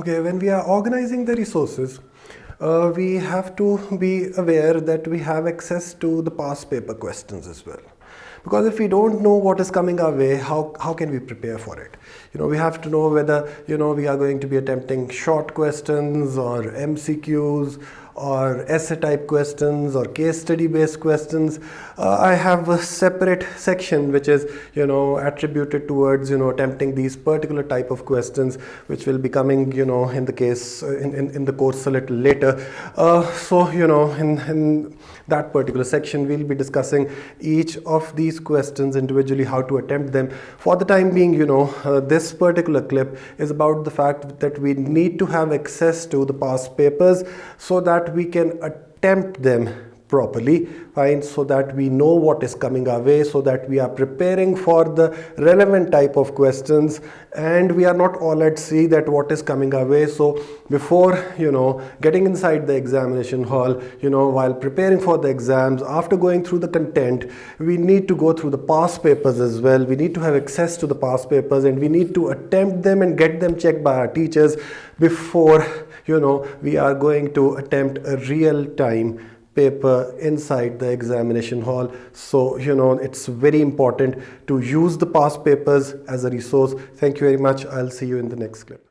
Okay, when we are organizing the resources, we have to be aware that we have access to the past paper questions as well. Because if we don't know what is coming our way, how can we prepare for it? We have to know whether, we are going to be attempting short questions or MCQs or essay type questions or case study based questions. I have a separate section which is, attributed towards, attempting these particular type of questions, which will be coming, in the case, in the course a little later. In that particular section, we'll be discussing each of these questions individually, how to attempt them. For the time being, this particular clip is about the fact that we need to have access to the past papers so that we can attempt them properly, fine, so that we know what is coming our way, so that we are preparing for the relevant type of questions and we are not all at sea that what is coming our way. So before getting inside the examination hall, while preparing for the exams, after going through the content, we need to go through the past papers as well. We need to have access to the past papers and we need to attempt them and get them checked by our teachers before we are going to attempt a real time paper inside the examination hall. So it's very important to use the past papers as a resource. Thank you very much. I'll see you in the next clip.